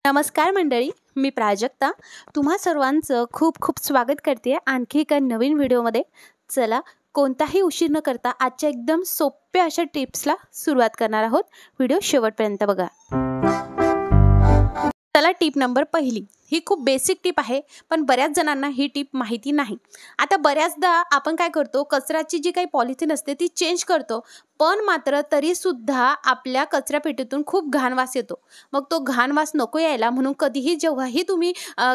नमस्कार मंडळी, मी प्राजक्ता तुम्हा सर्वांचं खूप खूप स्वागत करते आणखी एका नवीन व्हिडिओमध्ये। चला, कोणताही उशीर न करता आजच्या एकदम सोप्या अशा टिप्सला सुरुवात करणार आहोत। व्हिडिओ शेवटपर्यंत बघा। चला, टिप नंबर पहिली। ही खूप बेसिक टिप आहे, पण बऱ्याच जणांना ही टिप माहिती नाही। आता बऱ्याचदा आपण काय करतो, कचऱ्याची जी काही पॉलिथिन असते ती चेंज करतो, पण मात्र तरी सुद्धा आपल्या कचरा पेटीतून खूप घाण वास येतो। मग तो घाण वास नको यायला म्हणून कधीही जेव्हाही तुम्ही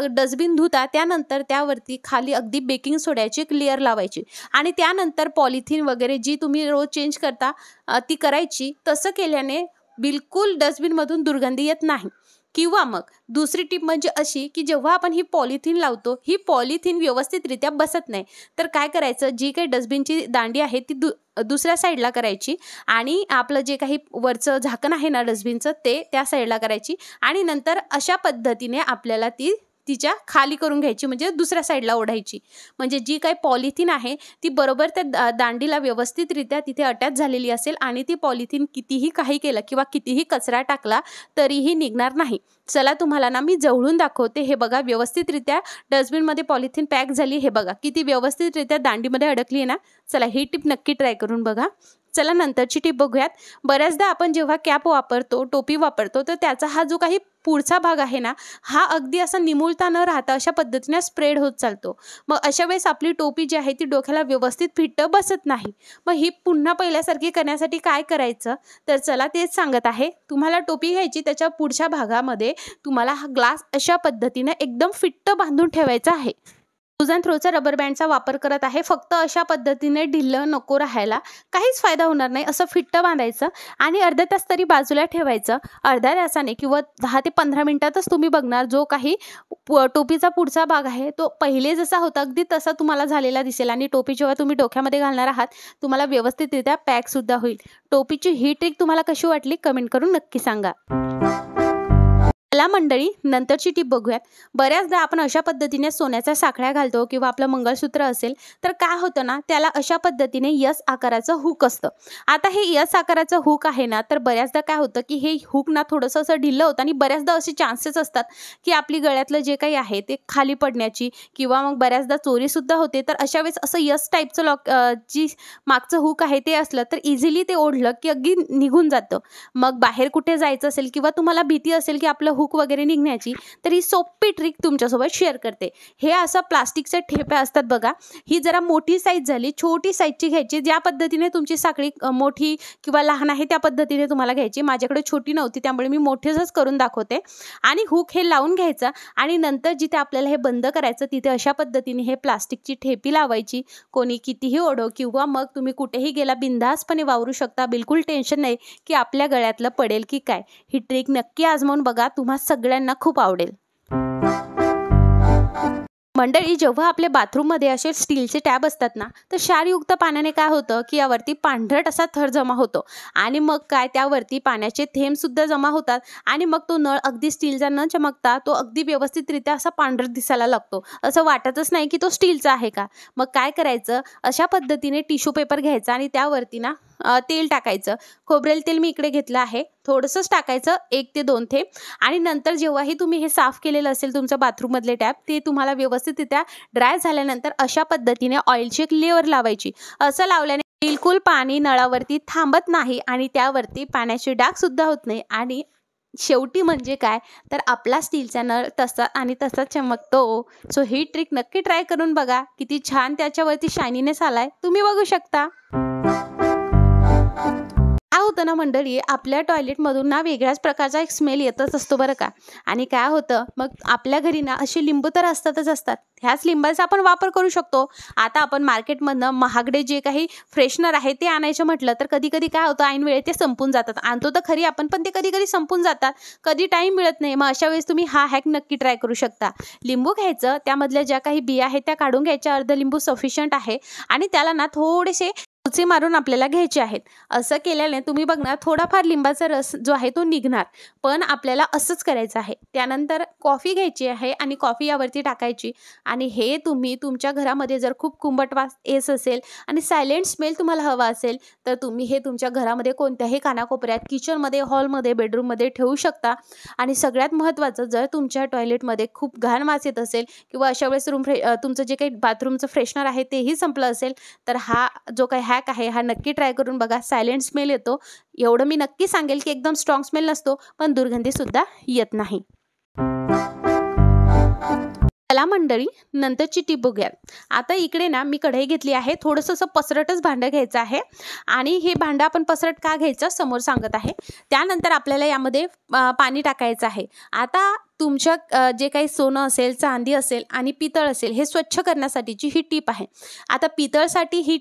डस्टबिन धुता त्यानंतर त्यावरती खाली अगदी बेकिंग सोड्याची एक लेयर लावायची आणि त्यानंतर पॉलिथिन वगैरे जी तुम्ही रोज चेंज करता ती करायची। तसं केल्याने बिलकुल डस्टबिनमधून दुर्गंधी येत नाही। किंवा मग दुसरी टिप म्हणजे अशी की जेव्हा आपण ही पॉलिथिन लावतो, ही पॉलिथिन व्यवस्थितरित्या बसत नाही, तर काय करायचं, जी काही डस्टबिनची दांडी आहे ती दुसऱ्या साईडला करायची आणि आपलं जे काही वरचं झाकण आहे ना डस्टबिनचं ते त्या साईडला करायची आणि नंतर अशा पद्धतीने आपल्याला तिच्या खाली करून घ्यायची, म्हणजे दुसऱ्या साईडला ओढायची। म्हणजे जी काही पॉलिथिन आहे ती बरोबर त्या दांडीला व्यवस्थितरित्या तिथे अटॅच झालेली असेल आणि ती पॉलिथिन कितीही काही केलं किंवा कितीही कचरा टाकला तरीही निघणार नाही। चला, तुम्हाला ना मी जवळून दाखवते। हे बघा, व्यवस्थितरित्या डस्टबिनमध्ये पॉलिथिन पॅक झाली। हे बघा किती व्यवस्थितरित्या दांडीमध्ये अडकली आहे ना। चला, ही टिप नक्की ट्राय करून बघा। चला, नंतरची टिप बघूयात। बऱ्याचदा आपण जेव्हा कॅप वापरतो, टोपी वापरतो, तर त्याचा हा जो काही पुढचा भाग आहे ना, हा अगदी असा निमुळता न राहता अशा पद्धतीने स्प्रेड होत चालतो। मग अशा वेळेस आपली टोपी जी आहे ती डोक्याला व्यवस्थित फिट बसत नाही। मग ही पुन्हा पहिल्यासारखी करण्यासाठी काय करायचं, तर चला तेच सांगत आहे। तुम्हाला टोपी घ्यायची, त्याच्या पुढच्या भागामध्ये तुम्हाला हा ग्लास अशा पद्धतीने एकदम फिट्ट बांधून ठेवायचा आहे। यूज अँड थ्रोचा रबर बँडचा वापर करत आहे, फक्त अशा पद्धतीने ढिल्लं नको राहायला, काहीच फायदा होणार नाही। असं फिट्ट बांधायचं आणि अर्धा तास तरी बाजूला ठेवायचं। अर्ध्या तासाने किंवा 10 ते 15 मिनिटातच तुम्ही बघणार जो काही टोपीचा पुढचा भाग आहे तो पहिले जसा होता अगदी तसा तुम्हाला झालेला दिसेल आणि टोपी जेव्हा तुम्ही डोक्यामध्ये घालणार आहात तुम्हाला व्यवस्थितरित्या पॅक सुद्धा होईल। टोपीची ही ट्रिक तुम्हाला कशी वाटली कमेंट करून नक्की सांगा। चला मंडळी, नंतरची टिप बघूयात। बऱ्याचदा आपण अशा पद्धतीने सोन्याच्या साखळ्या घालतो किंवा आपलं मंगळसूत्र असेल तर काय होतं ना, त्याला अशा पद्धतीने यस आकाराचं हुक असतं। आता हे यस आकाराचं हुक आहे ना, तर बऱ्याचदा काय होतं की हे हुक ना थोडंसं असं ढिल्लं होतं आणि बऱ्याचदा असे चान्सेस असतात की आपली गळ्यातलं जे काही आहे ते खाली पडण्याची किंवा मग बऱ्याचदा चोरी सुद्धा होते। तर अशा वेळेस असं यस टाईपचं लॉक जी मागचं हुक आहे ते असलं तर इझिली ते ओढलं की अगदी निघून जातं। मग बाहेर कुठे जायचं असेल किंवा तुम्हाला भीती असेल की आपलं हुक वगैरे निघण्याची, तर ही सोपी ट्रिक तुमच्यासोबत शेअर करते। हे असं प्लास्टिकचे ठेप्या असतात बघा, ही जरा मोठी साईज झाली, छोटी साईजची घ्यायची। ज्या पद्धतीने तुमची साखळी मोठी किंवा लहान आहे त्या पद्धतीने तुम्हाला घ्यायची। माझ्याकडे छोटी नव्हती त्यामुळे मी मोठेच करून दाखवते। आणि हुक हे लावून घ्यायचं आणि नंतर जिथे आपल्याला हे बंद करायचं तिथे अशा पद्धतीने हे प्लास्टिकची ठेपी लावायची। कोणी कितीही ओढो किंवा मग तुम्ही कुठेही गेला बिंदासपणे वावरू शकता, बिलकुल टेन्शन नाही की आपल्या गळ्यातलं पडेल की काय। ही ट्रिक नक्की आजमावून बघा, तुम्हा सगळ्यांना खूप आवडेल। मंडळी, जेव्हा आपल्या बाथरूममध्ये असे स्टीलचे टॅब असतात ना, तर क्षारयुक्त पाण्याने काय होतं की यावरती पांढरट असा थर जमा होतो आणि मग काय त्यावरती पाण्याचे थेंब सुद्धा जमा होतात आणि मग तो नळ अगदी स्टीलचा न चमकता तो अगदी व्यवस्थितरित्या असा पांढरट दिसायला लागतो। असं वाटतच नाही की तो स्टीलचा आहे का। मग काय करायचं, अशा पद्धतीने टिश्यू पेपर घ्यायचा आणि त्यावरती ना तेल टाकायचं। खोबरेल तेल मी इकडे घेतलं आहे, थोडंसंच टाकायचं, 1 ते 2 थेंब। आणि नंतर जेव्हाही तुम्ही हे साफ केलेलं असेल तुमचं बाथरूममधले टॅप, ते तुम्हाला व्यवस्थितरित्या ड्राय झाल्यानंतर अशा पद्धतीने ऑइलची एक लेअर लावायची। असं लावल्याने बिलकुल पाणी नळावरती थांबत नाही आणि त्यावरती पाण्याचे डाग सुद्धा होत नाही आणि शेवटी म्हणजे काय, तर आपला स्टीलचा नळ तसा आणि तसा चमकतो। सो ही ट्रिक नक्की ट्राय करून बघा, किती छान त्याच्यावरती शायनिनेस आलाय, तुम्ही बघू शकता। काय होतं ना मंडळी, आपल्या टॉयलेटमधून ना वेगळ्याच प्रकारचा एक स्मेल येतच असतो बरं का। आणि काय होतं, मग आपल्या घरी ना अशी लिंबू तर असतातच असतात, ह्याच लिंबाचा आपण वापर करू शकतो। आता आपण मार्केटमधनं महागडे जे काही फ्रेशनर आहे ते आणायचं म्हटलं तर कधी कधी काय होतं, ऐन वेळेत ते संपून जातात। आणतो तर खरी आपण, पण ते कधी कधी संपून जातात, कधी टाईम मिळत नाही। मग अशा वेळेस तुम्ही हा हॅक नक्की ट्राय करू शकता। लिंबू घ्यायचं, त्यामधल्या ज्या काही बिया आहेत त्या काढून घ्यायच्या, अर्ध लिंबू सफिशियंट आहे आणि त्याला ना थोडेसे चुची मारून आपल्याला घ्यायचे आहेत। असं केल्याने तुम्ही बघणार थोडाफार लिंबाचा रस जो आहे तो निघणार, पण आपल्याला असंच करायचं आहे। त्यानंतर कॉफी घ्यायची आहे आणि कॉफी यावरती टाकायची आणि हे तुम्ही तुमच्या घरामध्ये जर खूप कुंबट वास येत असेल आणि सायलेंट स्मेल तुम्हाला हवा असेल तर तुम्ही हे तुमच्या घरामध्ये कोणत्याही कानाकोपऱ्यात, किचनमध्ये, हॉलमध्ये, बेडरूममध्ये ठेवू शकता। आणि सगळ्यात महत्त्वाचं, जर तुमच्या टॉयलेटमध्ये खूप घाण वास येत असेल किंवा अशा वेळेस तुमचं जे काही बाथरूमचं फ्रेशनर आहे तेही संपलं असेल तर हा जो काही हॅक आहे हा नक्की ट्राय करून बघा। सायलेंट स्मेल येतो, एवढं मी नक्की सांगेल की एकदम स्ट्रॉंग स्मेल नसतो, पण दुर्गंधीसुद्धा येत नाही। चला मंडळी, नंतरची टिप बघूया। आता इकडे ना मी कढई घेतली आहे, थोडंसं असं पसरटच भांडं घ्यायचं आहे आणि हे भांडं आपण पसरट का घ्यायचं समोर सांगत आहे। त्यानंतर आपल्याला यामध्ये पाणी टाकायचं आहे। आता तुमच्या जे काही सोनं असेल, चांदी असेल आणि पितळ असेल हे स्वच्छ करण्यासाठीची ही टीप आहे। आता पितळसाठी ही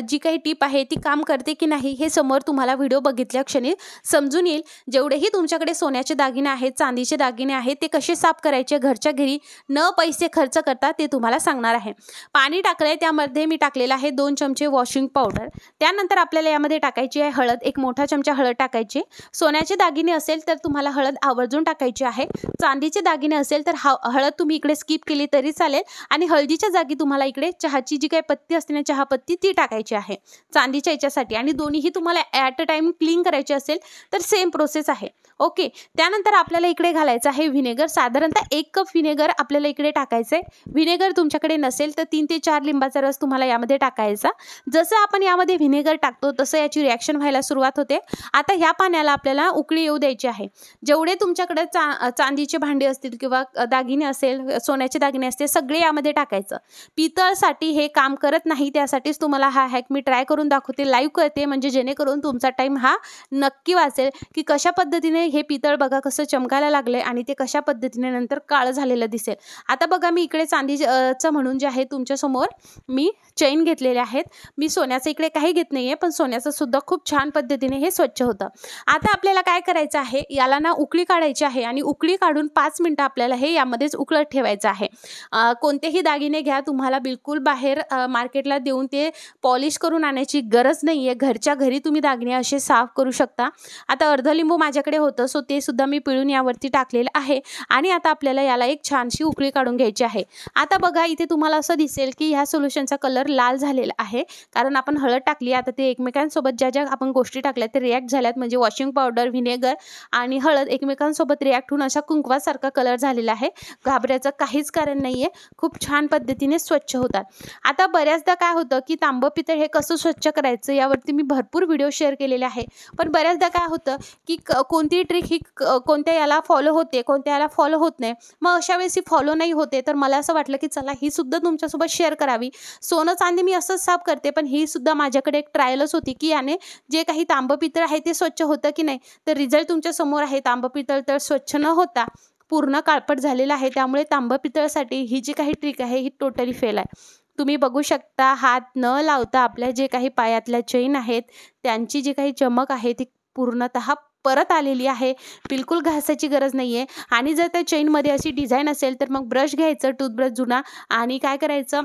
जी काही टीप आहे ती काम करते की नाही हे समोर तुम्हाला व्हिडिओ बघितल्या क्षणी समजून येईल। जेवढेही तुमच्याकडे सोन्याचे दागिने आहेत, चांदीचे दागिने आहेत, ते कसे साफ करायचे घरच्या घरी न पैसे खर्च करता ते तुम्हाला सांगणार आहे। पाणी टाकलंय, त्यामध्ये मी टाकलेलं आहे 2 चमचे वॉशिंग पावडर। त्यानंतर आपल्याला यामध्ये टाकायची आहे हळद, 1 मोठा चमचा हळद टाकायची। सोन्याचे दागिने असेल तर तुम्हाला हळद आवर्जून टाकायची आहे। चांदीचे दागिने असेल तर हळद तुम्ही इकडे स्किप केली तरी चालेल आणि हळदीच्या जागी तुम्हाला इकडे चहाची जी काही पत्ती असते ना, चहापत्ती ती टाकायची आहे चांदीच्या याच्यासाठी। आणि दोन्हीही तुम्हाला ॲट अ टाइम क्लीन करायचे असेल तर सेम प्रोसेस आहे। ओके, त्यानंतर आपल्याला इकडे घालायचं आहे व्हिनेगर। साधारणतः 1 कप व्हिनेगर आपल्याला इकडे टाकायचं आहे। व्हिनेगर तुमच्याकडे नसेल तर 3 ते 4 लिंबाचा रस तुम्हाला यामध्ये टाकायचा। जसं आपण यामध्ये व्हिनेगर टाकतो तसं याची रिॲक्शन व्हायला सुरुवात होते। आता ह्या पाण्याला आपल्याला उकळी येऊ द्यायची आहे। जेवढे तुमच्याकडे चांदीचे भांडे असतील किंवा दागिने असेल, सोन्याचे दागिने असतील, सगळे यामध्ये टाकायचं। पितळसाठी हे काम करत नाही, त्यासाठीच तुम्हाला हा हॅक मी ट्राय करून दाखवते, लाईव्ह करते, म्हणजे जेणेकरून तुमचा टाइम हा नक्की वाचेल की कशा पद्धतीने हे पितळ बघा कसं चमकायला लागले आणि ते कशा पद्धतीने नंतर काळं झालेलं दिसेल। आता बघा मी इकडे चांदीचं म्हणून जे आहे तुमच्या समोर मी चेन घेतलेले आहेत। मी सोन्याचं इकडे काही घेत नाहीये, पण सोन्याचं सुद्धा खूप छान पद्धतीने हे स्वच्छ होतं। आता आपल्याला काय करायचं आहे, याला ना उकळी काढायची आहे आणि उकळी काढून 5 मिनिटं आपल्याला हे यामध्येच उकळत ठेवायचं आहे। कोणतेही दागिने घ्या, तुम्हाला बिलकुल बाहेर मार्केटला देऊन ते पॉलिश करून आणायची गरज नाहीये। घरच्या घरी तुम्ही दागिने असे साफ करू शकता। आता अर्ध लिंबू माझ्याकडे होतं, सो ते सुद्धा मी पिळून यावरती टाकलेलं आहे आणि आता आपल्याला याला एक छानशी उकळी काढून घ्यायची आहे। आता बघा इथे तुम्हाला असं दिसेल की ह्या सोल्युशनचा कलर लाल झालेला आहे, कारण आपण हळद टाकली। आता ते एकमेकांसोबत ज्या आपण गोष्टी टाकल्या ते रिॲक्ट झाल्यात, म्हणजे वॉशिंग पावडर, व्हिनेगर आणि हळद एकमेकांसोबत रिॲक्ट होऊन अशा कुंकवासारखा कलर झालेला आहे। घाबरायचं काहीच कारण नाहीये, खूप छान पद्धतीने स्वच्छ होतात। आता बऱ्याचदा काय होतं की तांबं पितळ हे कसं स्वच्छ करायचं यावरती मी भरपूर व्हिडिओ शेअर केलेले आहे, पण बऱ्याचदा काय होतं की कोणती ट्रिक ही कोणत्या याला फॉलो होते, कोणत्या याला फॉलो होत नाही। मग अशा वेळेस ही फॉलो नाही होते तर मला असं वाटलं की चला ही सुद्धा तुमच्यासोबत शेअर करावी। सोनं चांदी मी असंच साफ करते, पण ही सुद्धा माझ्याकडे एक ट्रायलच होती की याने जे काही तांबं पितळ आहे ते स्वच्छ होतं की नाही। तर रिझल्ट तुमच्या समोर आहे। तांबं पितळ तर स्वच्छ न होता पूर्ण काळपट झालेलं आहे, त्यामुळे तांबं पितळसाठी ही जी काही ट्रिक आहे ही टोटली फेल आहे। तुम्ही बघू शकता, हात न लावता आपल्या जे काही पायातल्या चेन आहेत त्यांची जी काही चमक आहे ती पूर्णतः परत आलेली आहे। बिलकुल घासायची गरज नाहीये। आणि जर त्या चेनमध्ये अशी डिझाईन असेल तर मग ब्रश घ्यायचं, टूथब्रश जुना, आणि काय करायचं,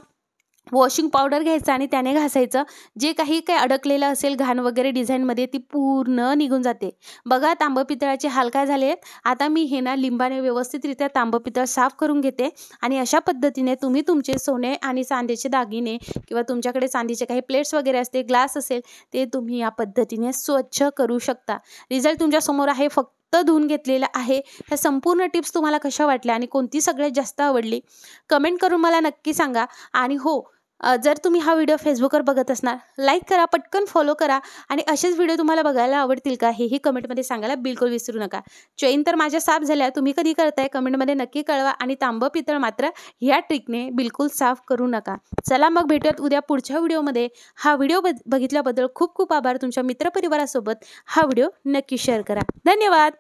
वॉशिंग पावडर घ्यायचं आणि त्याने घासायचं। जे काही अडकलेलं असेल घाण वगैरे डिझाईनमध्ये ती पूर्ण निघून जाते। बघा तांबं पितळाचे हाल काय झाले आहेत। आता मी हे ना लिंबाने व्यवस्थितरित्या तांबं पितळ साफ करून घेते आणि अशा पद्धतीने तुम्ही तुमचे सोने आणि चांदीचे दागिने किंवा तुमच्याकडे चांदीचे काही प्लेट्स वगैरे असते, ग्लास असेल, ते तुम्ही या पद्धतीने स्वच्छ करू शकता। रिझल्ट तुमच्या समोर आहे, फक्त धुवून घेतलेलं आहे। ह्या संपूर्ण टिप्स तुम्हाला कशा वाटल्या आणि कोणती सगळ्यात जास्त आवडली कमेंट करून मला नक्की सांगा। आणि हो, जर तुम्ही हा व्हिडिओ फेसबुकवर बघत असणार, लाईक करा, पटकन फॉलो करा आणि असेच व्हिडिओ तुम्हाला बघायला आवडतील का हेही कमेंटमध्ये सांगायला बिलकुल विसरू नका। चेन तर माझ्या साफ झाल्या, तुम्ही कधी करताय कमेंटमध्ये नक्की कळवा आणि तांबं पितळ मात्र ह्या ट्रिकने बिलकुल साफ करू नका। चला मग भेटूयात उद्या पुढच्या व्हिडिओमध्ये। हा व्हिडिओ बघितल्याबद्दल खूप खूप आभार। तुमच्या मित्रपरिवारासोबत हा व्हिडिओ नक्की शेअर करा। धन्यवाद।